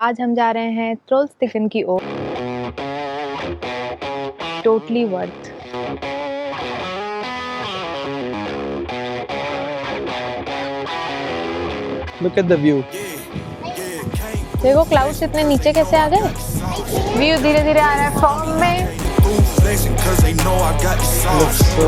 आज हम जा रहे हैं ट्रोल्सटिकन की ओर। Totally worth. Look at the view. देखो क्लाउड्स इतने नीचे कैसे आ गए। व्यू धीरे धीरे आ रहा है फॉर्म में। Looks so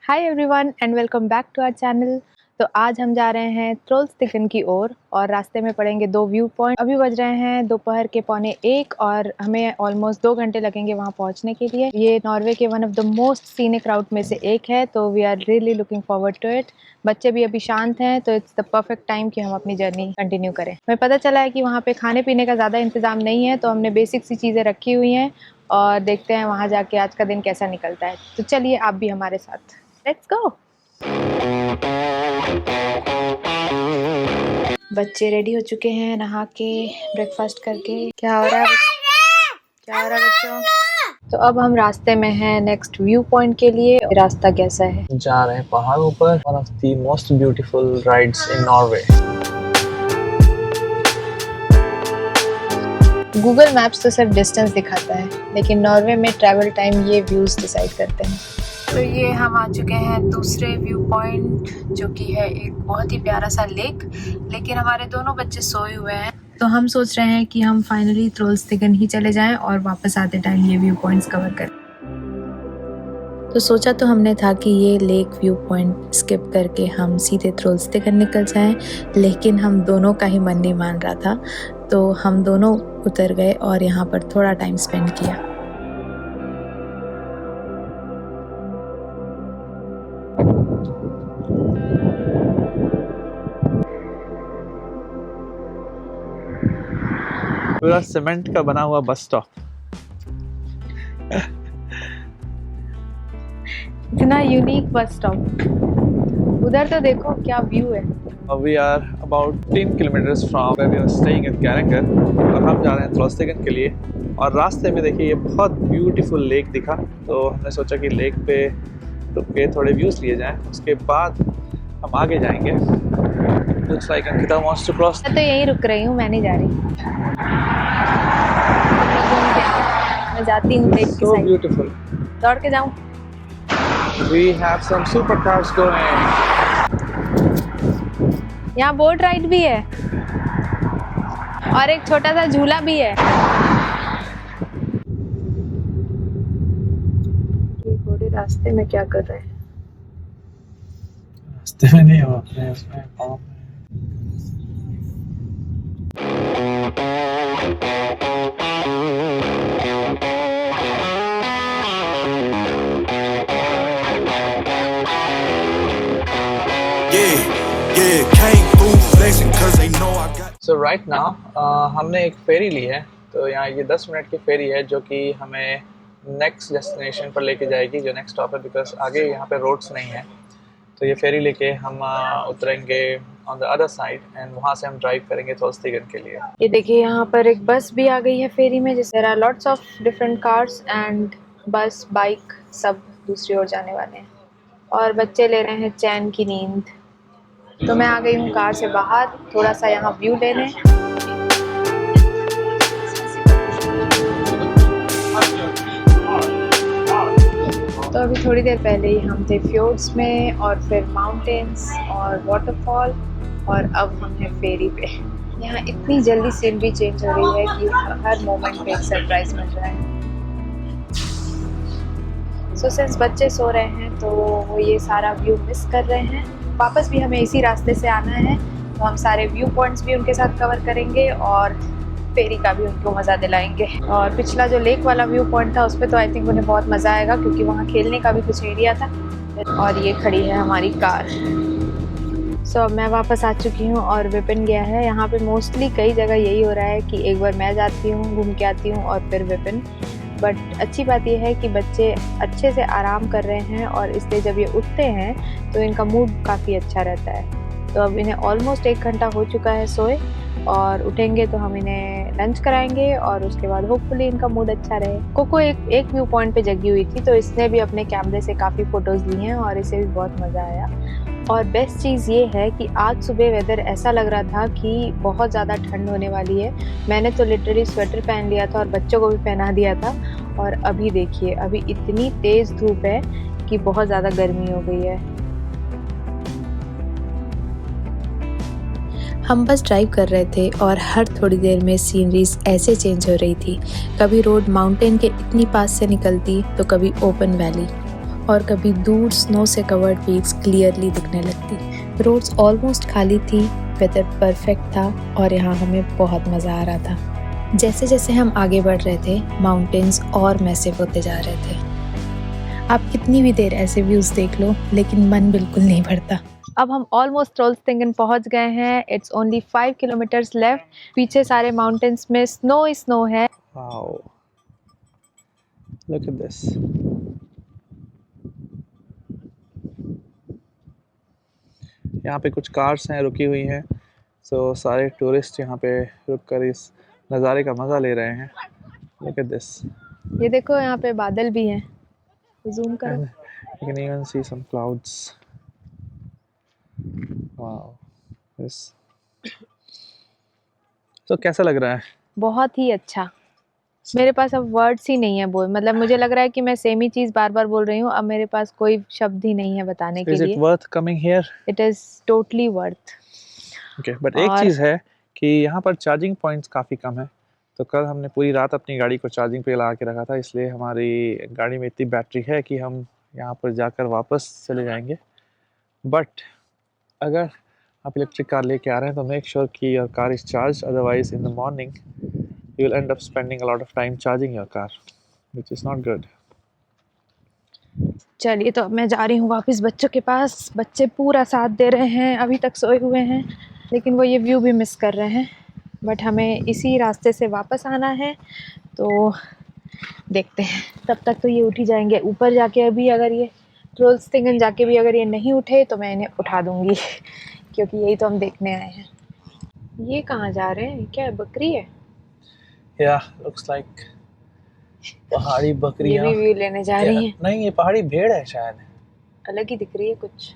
hi everyone and welcome back to our channel. तो आज हम जा रहे हैं ट्रोल्सटिकन की ओर और रास्ते में पड़ेंगे 2 व्यू पॉइंट। अभी बज रहे हैं दोपहर के 1:15 और हमें ऑलमोस्ट 2 घंटे लगेंगे वहां पहुंचने के लिए। ये नॉर्वे के one of the most scenic route में से एक है, तो we are really looking forward to it. बच्चे भी अभी शांत हैं, तो इट्स द परफेक्ट टाइम कि हम अपनी जर्नी कंटिन्यू करें। हमें पता चला है कि वहाँ पे खाने पीने का ज़्यादा इंतजाम नहीं है, तो हमने बेसिक सी चीज़ें रखी हुई हैं और देखते हैं वहाँ जाके आज का दिन कैसा निकलता है। तो चलिए आप भी हमारे साथ, लेट्स गो। बच्चे रेडी हो चुके हैं नहा के, ब्रेकफास्ट करके। क्या हो रहा है बच्चों? तो अब हम रास्ते में हैं नेक्स्ट व्यू पॉइंट के लिए। रास्ता कैसा है? जा रहे हैं पहाड़ों पर। One of the most beautiful rides in Norway. Google maps तो सिर्फ डिस्टेंस दिखाता है, लेकिन नॉर्वे में ट्रैवल टाइम ये व्यूज डिसाइड करते हैं। तो ये हम आ चुके हैं दूसरे व्यू पॉइंट, जो कि है एक बहुत ही प्यारा सा लेक। लेकिन हमारे दोनों बच्चे सोए हुए हैं, तो हम सोच रहे हैं कि हम फाइनली ट्रोल्सटिकन ही चले जाएं और वापस आते टाइम ये व्यू पॉइंट्स कवर करें। तो सोचा तो हमने था कि ये लेक व्यू पॉइंट स्किप करके हम सीधे ट्रोल्सटिकन निकल जाएं, लेकिन हम दोनों का ही मन नहीं मान रहा था, तो हम दोनों उतर गए और यहाँ पर थोड़ा टाइम स्पेंड किया। पूरा सीमेंट का बना हुआ बस स्टॉप। इतना यूनिक बस स्टॉप। उधर तो देखो क्या व्यू है। We are about 10 kilometers from where we are staying in Geiranger और हम जा रहे हैं ट्रोल्सटिकन के लिए। और रास्ते में देखिए ये बहुत ब्यूटीफुल लेक दिखा, तो हमने सोचा कि लेक पे रुक के थोड़े व्यूज लिए जाएं, उसके बाद हम आगे जाएंगे। Looks like Ankita wants to cross. मैं तो यहीं रुक रही हूँ, मैं नहीं जा रही। मैं जाती हूँ लेक की So साइड। beautiful. दौड़ के जाऊँ? We have some supercars going. यहाँ बोट राइड भी है और एक छोटा सा झूला भी है। ये घोड़े रास्ते में क्या कर रहे हैं? रास्ते में नहीं, अपने उसमें पाँव में। So right now हमने एक फेरी ली है, तो यहाँ ये 10 मिनट की फेरी है जो कि हमें नेक्स्ट डेस्टिनेशन पर लेके जाएगी, जो नेक्स्ट स्टॉप है, बिकॉज आगे यहाँ पे रोड्स नहीं है। तो ये फेरी लेके हम उतरेंगे on the other side and वहाँ से हम ड्राइव करेंगे ट्रोल्सटिकन के लिए। ये देखिए यहाँ पर एक बस भी आ गई है फेरी में, जिससे there are lots of different cars and bus bike सब दूसरी ओर जाने वाले हैं और बच्चे ले रहे हैं चैन की नींद। तो मैं आ गई हूँ कार से बाहर थोड़ा सा यहाँ व्यू लेने। तो अभी थोड़ी देर पहले ही हम थे फ्योर्ड्स में और फिर माउंटेन्स और वाटरफॉल, और अब हमने फेरी पे। यहाँ इतनी जल्दी सीनरी चेंज हो रही है कि हर मोमेंट पे एक सरप्राइज मिल रहा है। सो सिंस बच्चे सो रहे हैं तो वो ये सारा व्यू मिस कर रहे हैं। वापस भी हमें इसी रास्ते से आना है, तो हम सारे व्यू पॉइंट्स भी उनके साथ कवर करेंगे और फेरी का भी उनको मज़ा दिलाएंगे। और पिछला जो लेक वाला व्यू पॉइंट था उस पर तो आई थिंक उन्हें बहुत मज़ा आएगा, क्योंकि वहाँ खेलने का भी कुछ एरिया था। और ये खड़ी है हमारी कार। सो अब मैं वापस आ चुकी हूँ और विपिन गया है। यहाँ पे मोस्टली कई जगह यही हो रहा है कि एक बार मैं जाती हूँ, घूम के आती हूँ और फिर विपिन। बट अच्छी बात यह है कि बच्चे अच्छे से आराम कर रहे हैं और इसलिए जब ये उठते हैं तो इनका मूड काफ़ी अच्छा रहता है। तो अब इन्हें ऑलमोस्ट 1 घंटा हो चुका है सोए, और उठेंगे तो हम इन्हें लंच कराएंगे और उसके बाद होपफुली इनका मूड अच्छा रहे। कोको एक व्यू पॉइंट पे जगी हुई थी, तो इसने भी अपने कैमरे से काफ़ी फ़ोटोज़ ली हैं और इसे भी बहुत मज़ा आया। और बेस्ट चीज़ ये है कि आज सुबह वेदर ऐसा लग रहा था कि बहुत ज़्यादा ठंड होने वाली है। मैंने तो लिटरली स्वेटर पहन लिया था और बच्चों को भी पहना दिया था, और अभी देखिए, अभी इतनी तेज़ धूप है कि बहुत ज़्यादा गर्मी हो गई है। हम बस ड्राइव कर रहे थे और हर थोड़ी देर में सीनरीज ऐसे चेंज हो रही थी। कभी रोड माउंटेन के इतनी पास से निकलती, तो कभी ओपन वैली, और कभी दूर स्नो से कवर्ड पीक्स क्लियरली दिखने लगती। रोड्स ऑलमोस्ट खाली थी, वेदर परफेक्ट था और यहाँ हमें बहुत मज़ा आ रहा था। जैसे जैसे हम आगे बढ़ रहे थे, माउंटेन्स और मैसिव होते जा रहे थे। आप कितनी भी देर ऐसे व्यूज़ देख लो, लेकिन मन बिल्कुल नहीं भरता। अब हम ऑलमोस्ट ट्रोल्स्टिंगन पहुंच गए हैं। It's only 5 kilometres left. पीछे सारे माउंटेन्स में स्नो ही स्नो है। Wow. Look at this. यहाँ पे कुछ कार्स हैं रुकी हुई हैं, सो सारे टूरिस्ट यहाँ पे रुक कर इस नज़ारे का मज़ा ले रहे हैं। Look at this. ये देखो, यहाँ पे बादल भी हैं, जूम करो। And you can even see some clouds. Wow. This. So कैसा लग रहा है? बहुत ही अच्छा। मेरे पास अब वर्ड्स ही नहीं है बोल, मतलब मुझे लग रहा है कि मैं सेम ही चीज़ बार बार बोल रही हूँ। अब मेरे पास कोई शब्द ही नहीं है बताने के Is लिए। it worth coming here? It is totally worth. Okay, but एक चीज़ है कि यहाँ पर चार्जिंग पॉइंट्स काफ़ी कम है। तो कल हमने पूरी रात अपनी गाड़ी को चार्जिंग पे लगा के रखा था, इसलिए हमारी गाड़ी में इतनी बैटरी है कि हम यहाँ पर जाकर वापस चले जाएंगे। बट अगर आप इलेक्ट्रिक कार लेके आ रहे हैं तो मेक श्योर कि your car is charge, otherwise in the morning you will and up spending a lot of time charging your car, which is not good. चलिए, तो अब मैं जा रही हूँ वापस बच्चों के पास। बच्चे पूरा साथ दे रहे हैं, अभी तक सोए हुए हैं, लेकिन वो ये व्यू भी मिस कर रहे हैं। बट हमें इसी रास्ते से वापस आना है, तो देखते हैं। तब तक तो ये उठ ही जाएंगे। ऊपर जाके अभी अगर ये ट्रोल्स्टिंगन जाके भी अगर ये नहीं उठे तो मैं इन्हें उठा दूँगी क्योंकि यही तो हम देखने आए हैं। ये कहाँ जा रहे हैं? क्या है, बकरी है? Yeah, looks like पहाड़ी बकरियाँ। ये भी व्यू लेने जा रही हैं। नहीं, ये पहाड़ी भेड़ है शायद। अलग ही दिख रही है कुछ।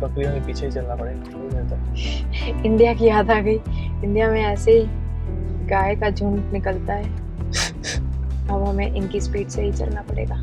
बकरियों के पीछे ही चलना पड़ेगा। इंडिया की याद आ गई। इंडिया में ऐसे ही गाय का झुंड निकलता है। अब हमें इनकी स्पीड से ही चलना पड़ेगा।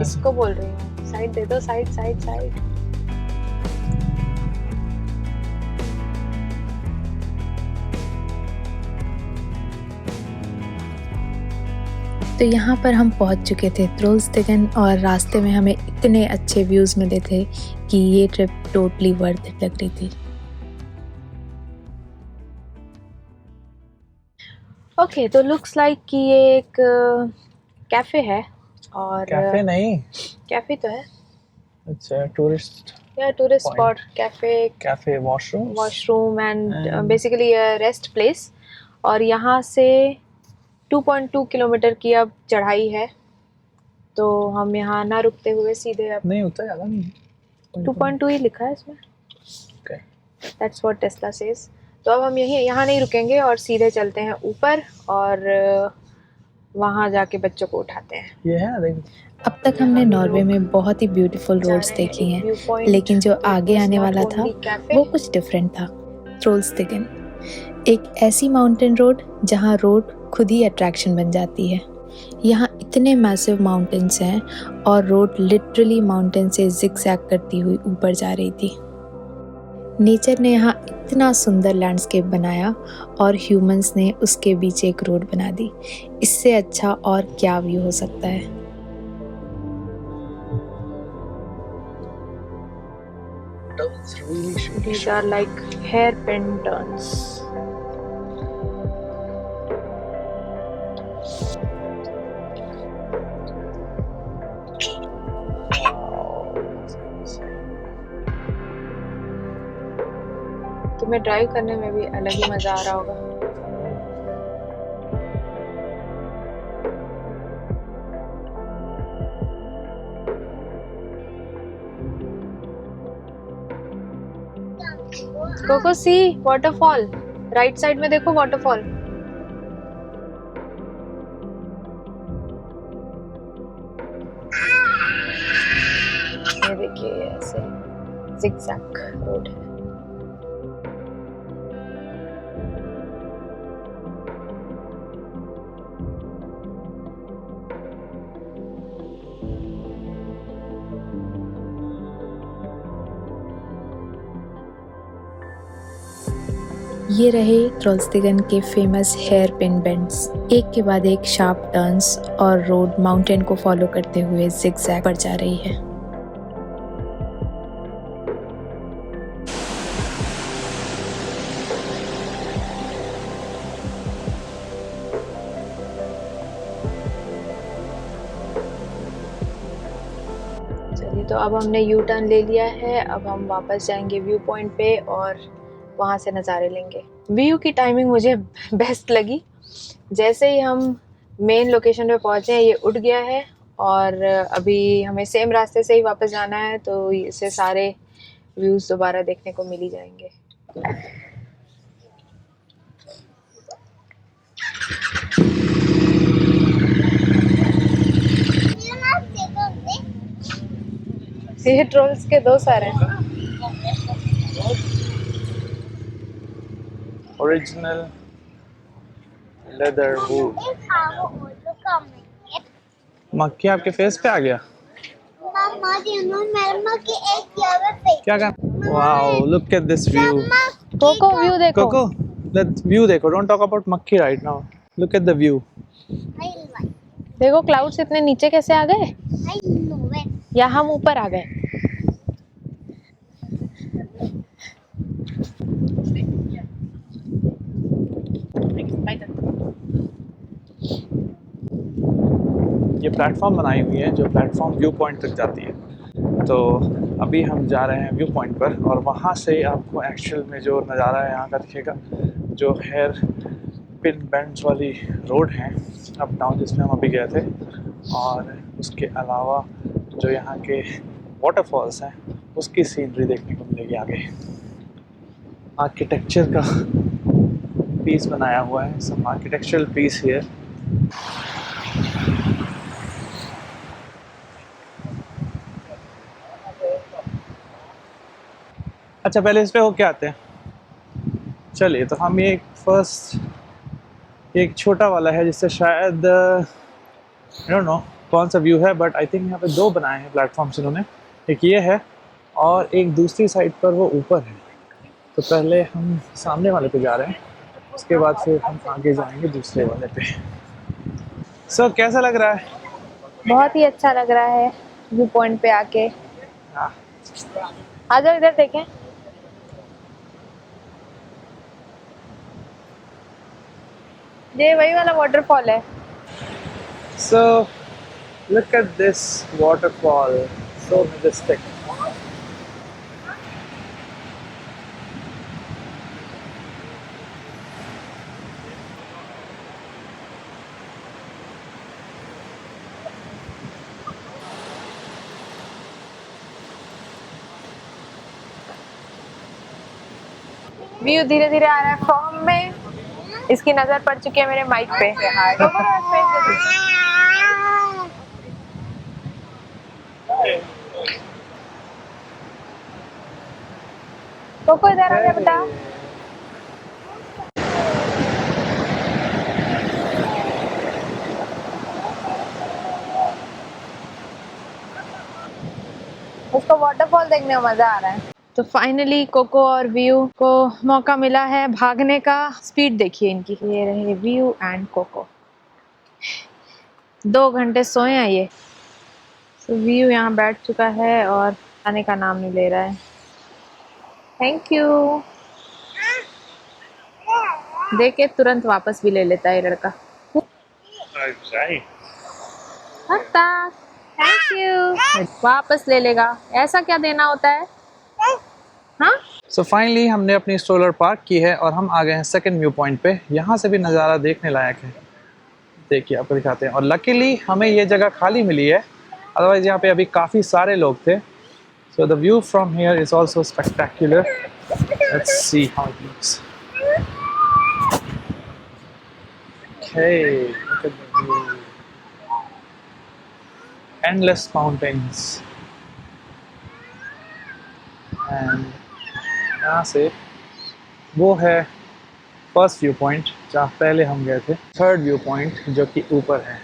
इसको बोल रही हूँ, साइड दे दो, साइड साइड साइड। तो यहाँ पर हम पहुँच चुके थे ट्रोल्स्टिगन, और रास्ते में हमें इतने अच्छे व्यूज़ मिले थे कि ये ट्रिप टोटली वर्थ इट लग रही थी। ओके, तो लुक्स लाइक कि ये एक कैफ़े है। और कैफे नहीं, कैफ़े तो है। अच्छा, टूरिस्ट या tourist spot, cafe, washroom and basically rest place. और यहाँ से 2.2 किलोमीटर की अब चढ़ाई है, तो हम यहाँ ना रुकते हुए सीधे अब नहीं उतना ज़्यादा नहीं, 2.2 ही लिखा है इसमें। Okay. That's what Tesla says. तो अब हम यहाँ नहीं रुकेंगे और सीधे चलते हैं ऊपर, और वहाँ जाके बच्चों को उठाते हैं। ये है देख। अब तक हमने नॉर्वे में बहुत ही ब्यूटीफुल रोड्स देखी हैं, लेकिन जो आगे आने वाला था वो कुछ डिफरेंट था। ट्रोल्स्टिगन, एक ऐसी माउंटेन रोड जहाँ रोड खुद ही अट्रैक्शन बन जाती है। यहाँ इतने मैसिव माउंटेन्स हैं और रोड लिटरली माउंटेन से जिगजैग करती हुई ऊपर जा रही थी। नेचर ने यहाँ इतना सुंदर लैंडस्केप बनाया और ह्यूमंस ने उसके बीच एक रोड बना दी। इससे अच्छा और क्या व्यू हो सकता है। These are like hairpin turns. तुम्हें ड्राइव करने में भी अलग ही मजा आ रहा होगा। कोको सी वाटरफॉल, राइट साइड में देखो वाटरफॉल। ये देखिए ऐसे जिगजैग रोड है। ये रहे ट्रोल्स्टेगन के फेमस हेयर पिन बेंड्स, एक के बाद एक शार्प टर्न्स और रोड माउंटेन को फॉलो करते हुए जिगजैग पर जा रही है। चलिए, तो अब हमने यू टर्न ले लिया है। अब हम वापस जाएंगे व्यू पॉइंट पे और वहाँ से नज़ारे लेंगे। व्यू की टाइमिंग मुझे बेस्ट लगी। जैसे ही हम मेन लोकेशन पे पहुँचे हैं ये उठ गया है और अभी हमें सेम रास्ते से ही वापस जाना है, तो इससे सारे व्यूज़ दोबारा देखने को मिल ही जाएंगे। ये ट्रोल्स के दो सर हैं। Original leather wood. मक्खी आपके फेस पे आ गया? क्या करना? Wow, look at this view. Coco view देखो। कोको, लेट्स व्यू देखो। डोंट टॉक अबाउट मक्खी right now. Look at the view. देखो क्लाउड्स इतने नीचे कैसे आ गए, या हम ऊपर आ गए। ये प्लेटफॉर्म बनाई हुई है जो प्लेटफॉर्म व्यू पॉइंट तक जाती है। तो अभी हम जा रहे हैं व्यू पॉइंट पर और वहाँ से आपको एक्चुअल में जो नज़ारा है यहाँ का दिखेगा, जो हेयर पिन बेंड्स वाली रोड है अप डाउन जिसमें हम अभी गए थे, और उसके अलावा जो यहाँ के वाटरफॉल्स हैं उसकी सीनरी देखने को मिलेगी आगे। आर्किटेक्चर का पीस बनाया हुआ है, सम आर्किटेक्चरल पीस हियर। अच्छा, पहले इस पे होके आते हैं। चलिए, तो हम ये एक छोटा वाला है जिससे शायद आई डोंट नो कौन सा व्यू है, बट आई थिंक यहाँ पे दो बनाए हैं प्लेटफॉर्म्स इन्होंने। एक ये है और एक दूसरी साइड पर वो ऊपर है। तो पहले हम सामने वाले पे जा रहे हैं, उसके बाद फिर हम आगे जाएंगे दूसरे वाले पे। सो कैसा लग रहा है? बहुत ही अच्छा लग रहा है व्यू पॉइंट पे आके। हाँ। आ जाओ इधर देखें। ये वही वाला वाटरफॉल है। So look at this waterfall, so majestic. View धीरे धीरे आ रहा है फॉर्म में। इसकी नजर पड़ चुकी है मेरे माइक पे। कोको इधर आ बेटा। उसको वाटरफॉल देखने में मजा आ रहा है। तो फाइनली कोको और व्यू को मौका मिला है भागने का। स्पीड देखिए इनकी। ये रहे व्यू एंड कोको। 2 घंटे सोए हैं ये। तो व्यू यहाँ बैठ चुका है और आने का नाम नहीं ले रहा है। Thank you. देखे तुरंत वापस भी ले लेता है लड़का। Thank you. वापस ले लेगा। ऐसा क्या देना होता है? हाँ सो फाइनली हमने अपनी स्ट्रोलर पार्क की है और हम आ गए हैं सेकंड व्यू पॉइंट पे। यहाँ से भी नज़ारा देखने लायक है, देखिए आपको दिखाते हैं। और लकीली हमें ये जगह खाली मिली है, अदरवाइज यहाँ पे अभी काफ़ी सारे लोग थे। So the view from here is also spectacular. Let's see how it looks. Okay, look at the view. Endless mountains. And यहाँ से वो है फर्स्ट व्यू पॉइंट जहाँ पहले हम गए थे। थर्ड व्यू पॉइंट जो कि ऊपर है।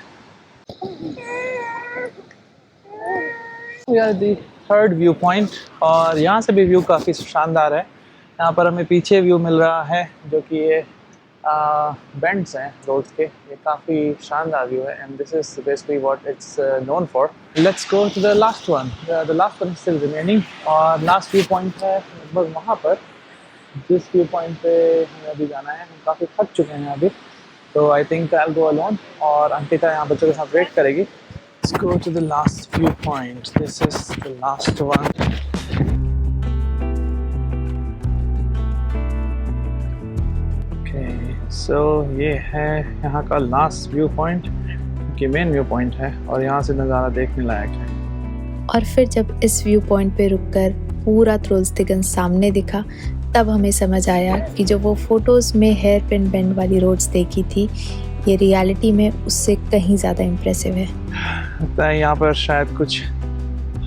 यार दी थर्ड व्यू पॉइंट, और यहाँ से भी व्यू काफ़ी शानदार है। यहाँ पर हमें पीछे व्यू मिल रहा है जो कि ये बेंड्स हैं रोड के, ये काफ़ी शानदार व्यू है। And this is basically what it's known for. Let's go to the last one. The last one is still remaining, और लास्ट व्यू पॉइंट है लगभग वहाँ पर जिस व्यू पॉइंट पे हमें अभी जाना है। हम काफ़ी थक चुके हैं अभी, तो I think I will go alone, और अंकिता यहाँ बच्चों के साथ वेट करेगी। Let's go to the last view point. This is the last one. So ये है यहाँ का लास्ट व्यू पॉइंट, कि मेन व्यू पॉइंट है, और यहाँ से नज़ारा देखने लायक है। और फिर जब इस व्यू पॉइंट पे रुककर पूरा त्रोल्स्तिगन सामने दिखा, तब हमें समझ आया कि जो वो फोटोज़ में हेयर पिन बेंड वाली रोड्स देखी थी, ये रियलिटी में उससे कहीं ज़्यादा इम्प्रेसिव है। लगता है यहाँ पर शायद कुछ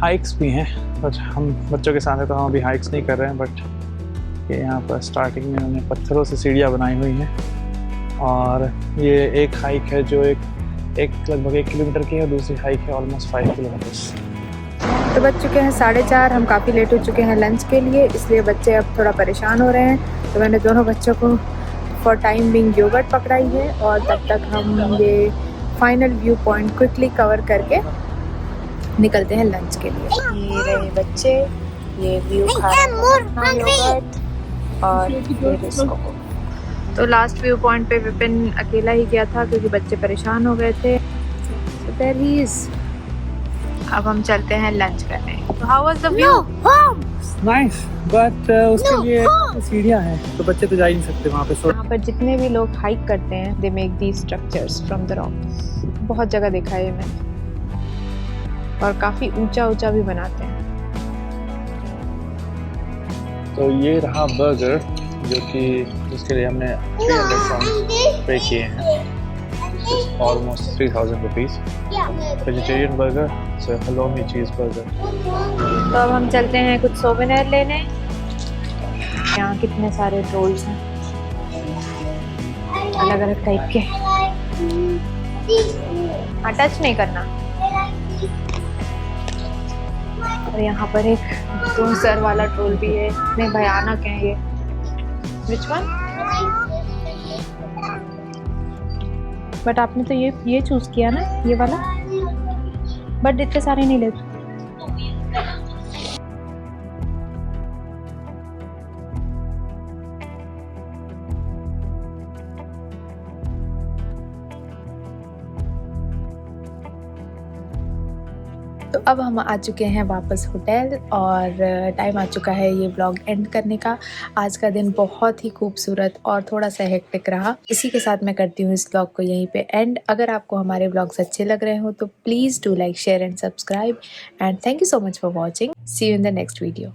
हाइक्स भी हैं, बट हम बच्चों के साथ हैं तो हम अभी हाइक्स नहीं कर रहे हैं। बट ये यहाँ पर स्टार्टिंग में उन्होंने पत्थरों से सीढ़ियाँ बनाई हुई हैं, और ये एक हाइक है जो एक लगभग 1 किलोमीटर की है, और दूसरी हाइक है ऑलमोस्ट 5 किलोमीटर्स। तो बज चुके हैं 4:30, हम काफ़ी लेट हो चुके हैं लंच के लिए, इसलिए बच्चे अब थोड़ा परेशान हो रहे हैं। तो मैंने दोनों बच्चों को फॉर टाइम बिंग योगर्ट पकड़ाई है, और तब तक हम ये final view point quickly cover करके निकलते हैं लंच के लिए। ये रहे बच्चे, ये व्यू खा रहे हैं योगर्ट, और ये इसको। तो लास्ट व्यू पॉइंट पे विपिन अकेला ही गया था क्योंकि बच्चे परेशान हो गए थे। So there he is. अब हम चलते हैं लंच करने। तो how was the view? Nice, but उसके लिए सीढ़ियाँ हैं तो बच्चे तो जा ही नहीं सकते वहाँ पे। यहाँ पर जितने भी लोग हाइक करते हैं, they make these structures from the rock. बहुत जगह देखा है मैंने, और काफ़ी ऊंचा भी बनाते हैं। तो ये रहा बर्गर, जो कि जिसके लिए हमने 300 pounds पे किए हैं, almost 3000 rupees. Vegetarian burger, halloumi cheese burger. तो अब हम चलते हैं कुछ सोवेनियर लेने। यहाँ कितने सारे रोल्स हैं अलग अलग टाइप के। हाँ, टच नहीं करना। और यहाँ पर एक 2 सर वाला ट्रोल भी है, इतने भयानक है ये। Which one? बट आपने तो ये चूज किया ना, ये वाला। बट इतने सारे नहीं लेते। तो अब हम आ चुके हैं वापस होटल, और टाइम आ चुका है ये व्लॉग एंड करने का। आज का दिन बहुत ही खूबसूरत और थोड़ा सा हेक्टिक रहा। इसी के साथ मैं करती हूँ इस व्लॉग को यहीं पे एंड। अगर आपको हमारे व्लॉग्स अच्छे लग रहे हो तो please do like, share and subscribe, and thank you so much for watching. See you in the next video.